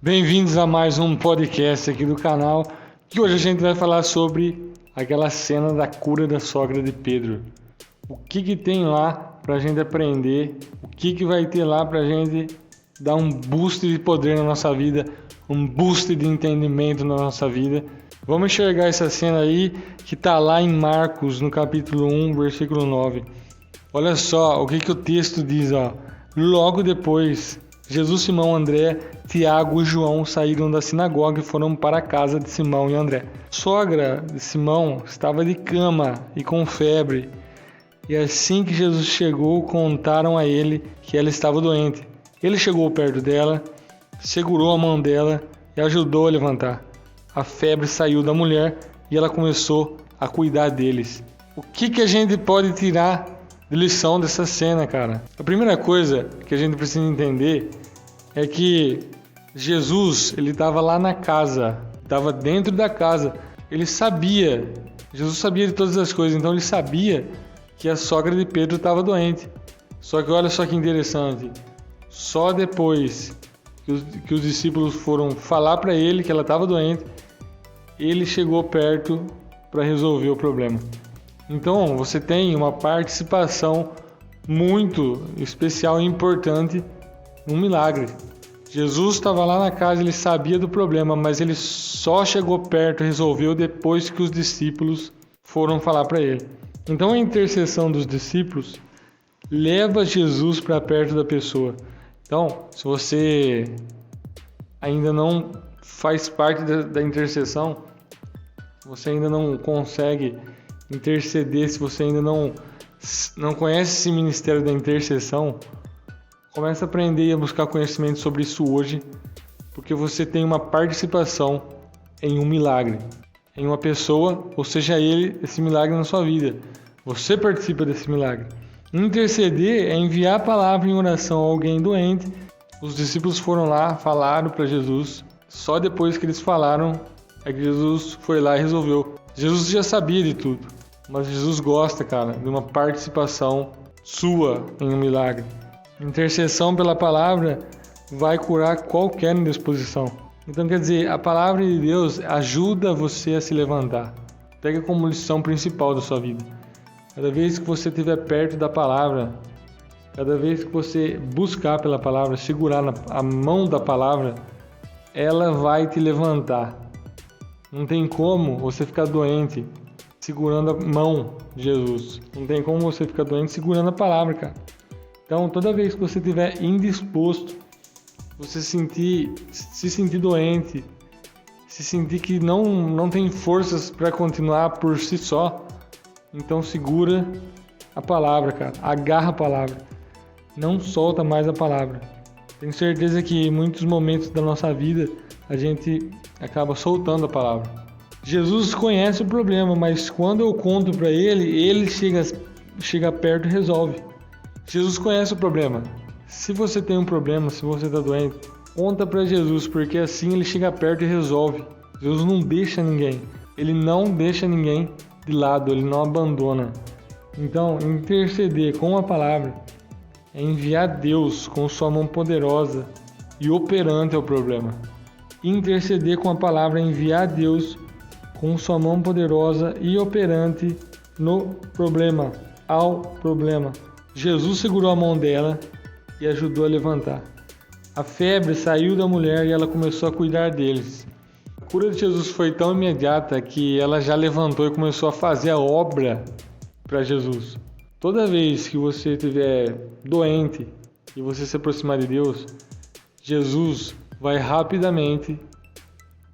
Bem-vindos a mais um podcast aqui do canal, que hoje a gente vai falar sobre aquela cena da cura da sogra de Pedro. O que tem lá pra gente aprender, o que vai ter lá pra gente dar um boost de poder na nossa vida, um boost de entendimento na nossa vida. Vamos enxergar essa cena aí que tá lá em Marcos, no capítulo 1, versículo 9. Olha só o que o texto diz, ó. Logo depois, Jesus, Simão, André, Tiago e João saíram da sinagoga e foram para a casa de Simão e André. A sogra de Simão estava de cama e com febre. E assim que Jesus chegou, contaram a ele que ela estava doente. Ele chegou perto dela, segurou a mão dela e ajudou a levantar. A febre saiu da mulher e ela começou a cuidar deles. O que a gente pode tirar de lição dessa cena, cara? A primeira coisa que a gente precisa entender é que Jesus, ele estava lá na casa, estava dentro da casa. Ele sabia, Jesus sabia de todas as coisas, então ele sabia que a sogra de Pedro estava doente. Só que olha só que interessante, só depois que os discípulos foram falar para ele que ela estava doente, ele chegou perto para resolver o problema. Então você tem uma participação muito especial e importante num milagre. Jesus estava lá na casa, ele sabia do problema, mas ele só chegou perto e resolveu depois que os discípulos foram falar para ele. Então a intercessão dos discípulos leva Jesus para perto da pessoa. Então, se você ainda não faz parte da intercessão, se você ainda não consegue interceder, se você ainda não conhece esse ministério da intercessão, comece a aprender e a buscar conhecimento sobre isso hoje, porque você tem uma participação em um milagre, em uma pessoa, ou seja ele, esse milagre na sua vida. Você participa desse milagre. Interceder é enviar a palavra em oração a alguém doente. Os discípulos foram lá, falaram para Jesus, só depois que eles falaram é que Jesus foi lá e resolveu. Jesus já sabia de tudo, mas Jesus gosta, cara, de uma participação sua em um milagre. Intercessão pela palavra vai curar qualquer indisposição. Então, quer dizer, a palavra de Deus ajuda você a se levantar. Pega como lição principal da sua vida. Cada vez que você estiver perto da palavra, cada vez que você buscar pela palavra, segurar a mão da palavra, ela vai te levantar. Não tem como você ficar doente segurando a mão de Jesus. Não tem como você ficar doente segurando a palavra, cara. Então, toda vez que você estiver indisposto, você se sentir doente, se sentir que não tem forças para continuar por si só, então segura a palavra, cara. Agarra a palavra. Não solta mais a palavra. Tenho certeza que em muitos momentos da nossa vida a gente acaba soltando a palavra. Jesus conhece o problema, mas quando eu conto para ele chega perto e resolve. Jesus conhece o problema. Se você tem um problema, se você está doente, conta para Jesus, porque assim ele chega perto e resolve. Jesus não deixa ninguém. Ele não deixa ninguém de lado, ele não abandona. Então, interceder com a palavra é enviar Deus com sua mão poderosa e operante ao problema. Interceder com a palavra é enviar Deus com sua mão poderosa e operante no problema, ao problema. Jesus segurou a mão dela e ajudou a levantar. A febre saiu da mulher e ela começou a cuidar deles. A cura de Jesus foi tão imediata que ela já levantou e começou a fazer a obra para Jesus. Toda vez que você estiver doente e você se aproximar de Deus, Jesus vai rapidamente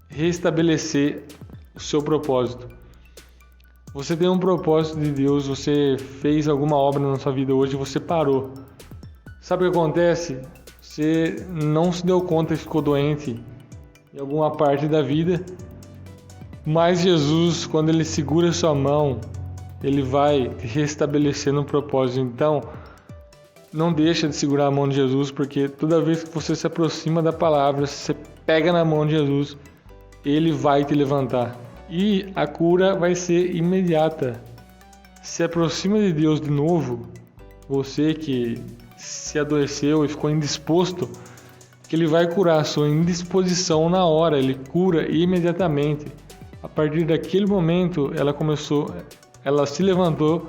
restabelecer o seu propósito. Você tem um propósito de Deus, você fez alguma obra na sua vida hoje, você parou. Sabe o que acontece? Você não se deu conta e ficou doente em alguma parte da vida, mas Jesus, quando ele segura sua mão, ele vai te restabelecer no propósito. Então, não deixa de segurar a mão de Jesus, porque toda vez que você se aproxima da palavra, você pega na mão de Jesus, ele vai te levantar. E a cura vai ser imediata. Se aproxima de Deus de novo, você que se adoeceu e ficou indisposto, que ele vai curar a sua indisposição na hora, ele cura imediatamente. A partir daquele momento, ela se levantou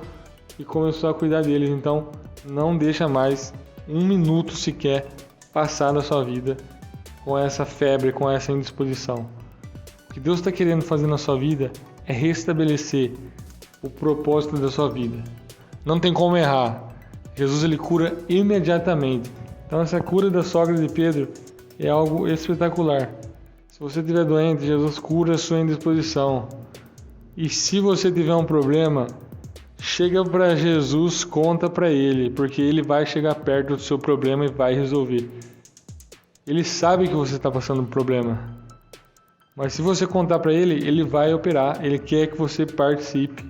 e começou a cuidar deles. Então, não deixa mais um minuto sequer passar da sua vida com essa febre, com essa indisposição. O que Deus está querendo fazer na sua vida é restabelecer o propósito da sua vida. Não tem como errar. Jesus ele cura imediatamente. Então essa cura da sogra de Pedro é algo espetacular. Se você estiver doente, Jesus cura a sua indisposição. E se você tiver um problema, chega para Jesus, conta para Ele, porque Ele vai chegar perto do seu problema e vai resolver. Ele sabe que você está passando um problema. Mas se você contar para Ele, Ele vai operar. Ele quer que você participe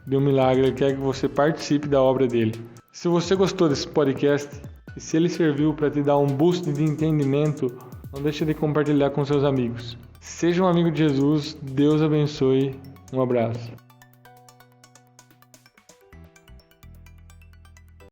de um milagre, Ele quer que você participe da obra dele. Se você gostou desse podcast e se ele serviu para te dar um boost de entendimento, não deixe de compartilhar com seus amigos. Seja um amigo de Jesus, Deus abençoe, um abraço.